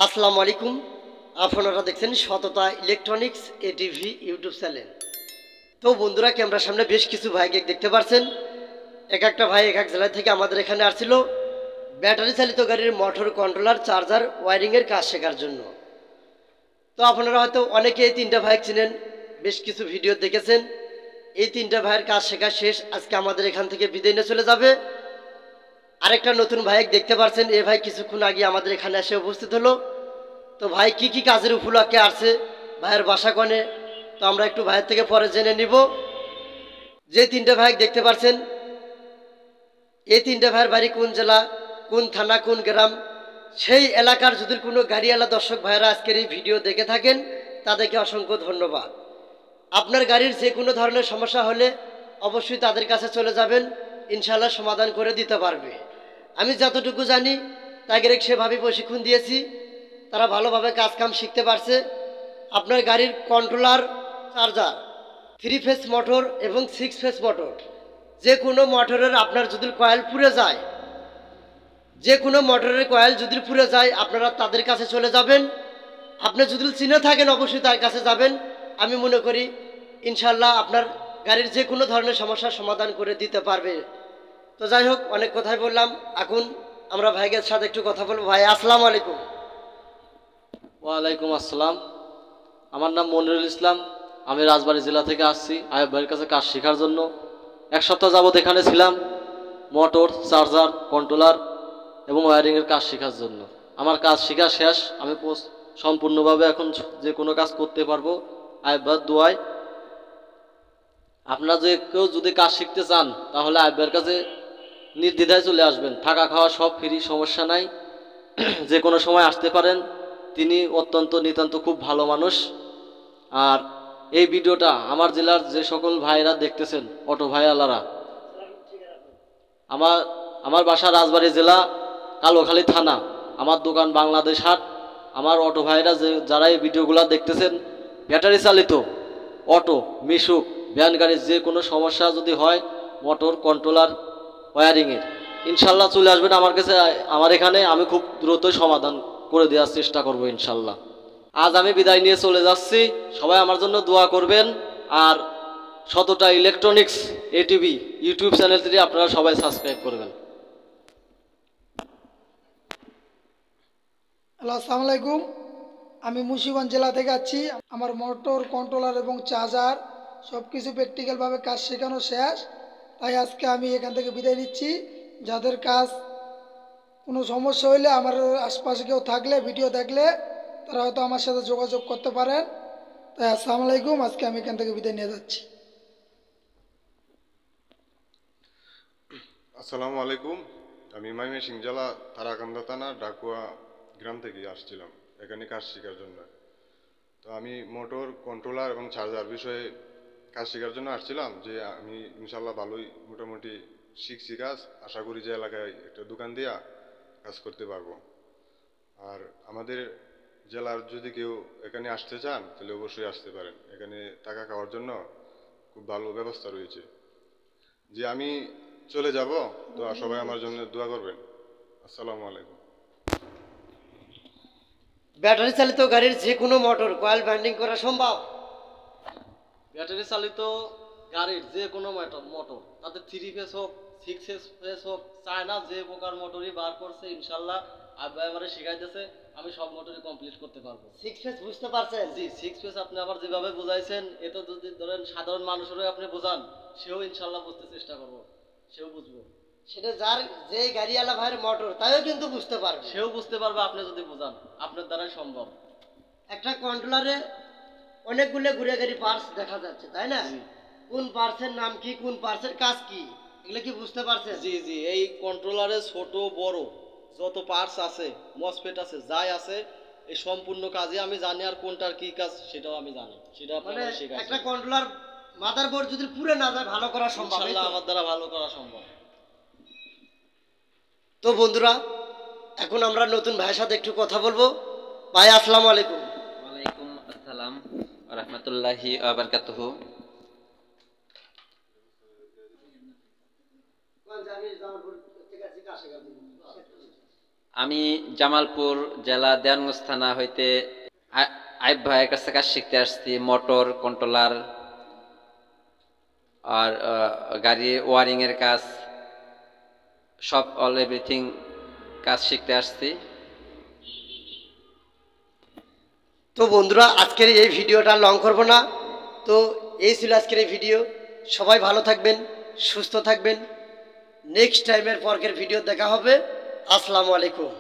আসসালামু আলাইকুম। আপনারা দেখছেন সততা ইলেকট্রনিক্স এটিভি ইউটিউব চ্যানেল। তো বন্ধুরা, ক্যামেরার সামনে বেশ কিছু ভাইকে দেখতে পাচ্ছেন। এক একটা ভাই এক এক জেলা থেকে আমাদের এখানে আসছিল ব্যাটারি চালিত গাড়ির মোটর কন্ট্রোলার চার্জার ওয়ারিংয়ের কাজ শেখার জন্য। তো আপনারা হয়তো অনেকে এই তিনটা ভাই চিনেন, বেশ কিছু ভিডিও দেখেছেন। এই তিনটা ভাইয়ের কাজ শেখা শেষ, আজকে আমাদের এখান থেকে বিদায় নিয়ে চলে যাবে। আরেকটা নতুন ভাই দেখতে পাচ্ছেন, এ ভাই কিছুক্ষণ আগে আমাদের এখানে এসে উপস্থিত হলো। তো ভাই কি কি কাজের উপলক্ষে আসছে, ভাইয়ের বাসা কনে, তো আমরা একটু ভাইয়ের থেকে পরে জেনে নিব। যে তিনটে ভাই দেখতে পাচ্ছেন, এই তিনটে ভাইয়ের বাড়ি কোন জেলা, কোন থানা, কোন গ্রাম, সেই এলাকার যদি কোনো গাড়িওয়ালা দর্শক ভাইয়েরা আজকের এই ভিডিও দেখে থাকেন, তাদেরকে অসংখ্য ধন্যবাদ। আপনার গাড়ির যে কোনো ধরনের সমস্যা হলে অবশ্যই তাদের কাছে চলে যাবেন, ইনশাল্লাহ সমাধান করে দিতে পারবে। আমি যতটুকু জানি তাদের সেভাবে প্রশিক্ষণ দিয়েছি, তারা ভালোভাবে কাজ কাম শিখতে পারছে। আপনার গাড়ির কন্ট্রোলার চার্জার, 3 ফেজ মোটর এবং 6 ফেজ মোটর, যে কোনো মোটরের আপনার যদি কয়েল পুড়ে যায়, যে কোনো মোটরের কয়েল যদি পুড়ে যায়, আপনারা তাদের কাছে চলে যাবেন। আপনি যদি চিনে থাকেন অবশ্যই তার কাছে যাবেন। আমি মনে করি ইনশাল্লাহ আপনার গাড়ির যে কোনো ধরনের সমস্যার সমাধান করে দিতে পারবে। তো যাই হোক, অনেক কথাই বললাম, এখন আমরা ভাইয়ের সাথে একটু কথা বলবো। ভাই আসসালামু আলাইকুম। ওয়ালাইকুম আসসালাম। আমার নাম মনিরুল ইসলাম। আমি রাজবাড়ী জেলা থেকে আসছি আয়ব ভাইয়ের কাছে কাজ শেখার জন্য। এক সপ্তাহ যাবত এখানে ছিলাম মোটর, চার্জার, কন্ট্রোলার এবং ওয়্যারিংয়ের কাজ শেখার জন্য। আমার কাজ শেখা শেষ, আমি সম্পূর্ণভাবে এখন যে কোনো কাজ করতে পারবো আয়ব ভাইয়ের দোয়ায়। আপনারা যে কেউ যদি কাজ শিখতে চান তাহলে আয়ব ভাইয়ের কাছে নির্দ্বিধায় চলে আসবেন, থাকা খাওয়া সব ফ্রি, সমস্যা নাই। যে কোনো সময় আসতে পারেন। তিনি অত্যন্ত নিতান্ত খুব ভালো মানুষ। আর এই ভিডিওটা আমার জেলার যে সকল ভাইরা দেখতেছেন, অটো ভাইয়ালারা, আমার আমার বাসা রাজবাড়ী জেলা কালোখালী থানা, আমার দোকান বাংলাদেশ হাট। আমার অটো ভাইরা যারা এই ভিডিওগুলো দেখতেছেন, ব্যাটারি চালিত অটো, মিশুক, ভ্যান গাড়ির যে কোনো সমস্যা যদি হয়, মোটর, কন্ট্রোলার, ওয়্যারিংয়ের, ইনশাল্লাহ চলে আসবেন আমার কাছে। আমার এখানে আমি খুব দ্রুতই সমাধান করে দেওয়ার চেষ্টা করব ইনশাল্লাহ। আজ আমি বিদায় নিয়ে চলে যাচ্ছি, সবাই আমার জন্য দোয়া করবেন। আর সততা ইলেকট্রনিক্স এটিভি ইউটিউব চ্যানেলটি আপনারা সবাই সাবস্ক্রাইব করবেন। হ্যালো, আসসালামু আলাইকুম। আমি মুন্সিগঞ্জ জেলা থেকে আছি। আমার মোটর, কন্ট্রোলার এবং চার্জার সব কিছু প্র্যাকটিক্যালভাবে কাজ শেখানো শেষ, তাই আজকে আমি এখান থেকে বিদায় নিচ্ছি। যাদের কাজ কোনো সমস্যা হইলে আমার আশপাশে কেউ থাকলে, ভিডিও দেখলে, তারা হয়তো আমার সাথে যোগাযোগ করতে পারেন। তাই আসসালামু আলাইকুম, আজকে আমি এখান থেকে বিদায় নিয়ে যাচ্ছি। আসসালামু আলাইকুম। আমি ময়মনসিং জেলা তারাকান্দা থানা ডাকুয়া গ্রাম থেকে আসছিলাম এখানে কাজ শেখার জন্য। তো আমি মোটর, কন্ট্রোলার এবং চার্জার বিষয়ে কাজ শেখার জন্য আসছিলাম। যে আমি ইনশাল্লাহ ভালোই মোটামুটি শিখছি কাজ। আশা করি যে এলাকায় একটা দোকান দিয়া কাজ করতে পারবো। আর আমাদের জেলার যদি কেউ এখানে আসতে চান তাহলে অবশ্যই আসতে পারেন। এখানে থাকা খাওয়ার জন্য খুব ভালো ব্যবস্থা রয়েছে। যে আমি চলে যাব, তো সবাই আমার জন্য দোয়া করবেন। আসসালামু আলাইকুম। ব্যাটারি চালিত গাড়ির যে কোনো মোটর কয়েল ব্যান্ডিং করা সম্ভব? ব্যাটারি চালিত গাড়ির যে কোনো মোটর, তাতে 3 ফেজ হোক, 6 ফেজ হোক, চায়না যে প্রকার মোটরই বার করছে ইনশাল্লাহ আব্বা আমারে শিখাইতেছে, আমি সব মোটরই কমপ্লিট করতে পারবো। 6 ফেজ বুঝতে পারছেন? জি, 6 ফেজ আপনি আবার যেভাবে বুঝাইছেন, এ তো যদি ধরেন সাধারণ মানুষেরও আপনি বোঝান, সেও ইনশাল্লাহ বুঝতে চেষ্টা করবো, সেও বুঝবো। সেটা যার যে গাড়িওয়ালা ভাইয়ের মোটর, তাইও কিন্তু বুঝতে পারবে। সেও বুঝতে পারবে আপনি যদি বোঝান, আপনার দ্বারাই সম্ভব। একটা কন্ট্রোলারে অনেকগুলো ঘুরে গাড়ি পার্টস দেখা যাচ্ছে, তাই না? জি কোন পার্টসের নাম কি, কোন পার্টসের কাজ কি, এগুলো কি বুঝতে পারছেন? জি জি এই কন্ট্রোলারে ছোট বড় যত পার্টস আছে, মসফেট আছে, যাই আছে, এই সম্পূর্ণ কাজে আমি জানি। আর কোনটার কি কাজ সেটাও আমি জানি, সেটা মানে আপনারা শেখাচ্ছি। একটা কন্ট্রোলার মাদারবোর্ড যদি পুরো না যায়, ভালো করা সম্ভব? ইনশাআল্লাহ আমার দ্বারা ভালো করা সম্ভব। তো বন্ধুরা, এখন আমরা নতুন ভাইয়ের সাথে একটু কথা বলবো। ভাই আসসালামু আলাইকুম। ওয়ালাইকুম আসসালাম ওয়া রাহমাতুল্লাহি ওয়া বারাকাতুহু। আমি জামালপুর জেলা দেওয়ানগঞ্জ থানা হইতে আইব ভাইয়ের কাছে কাজ শিখতে আসছি, মোটর কন্ট্রোলার আর গাড়ি ওয়ারিংয়ের কাজ, সব অল এভরিথিং কাজ শিখতে আসছি। তো বন্ধুরা, আজকের এই ভিডিওটা লং করব না। তো এই ছিল আজকের এই ভিডিও। সবাই ভালো থাকবেন, সুস্থ থাকবেন। নেক্সট টাইমের পরের ভিডিও দেখা হবে। আসসালামু আলাইকুম।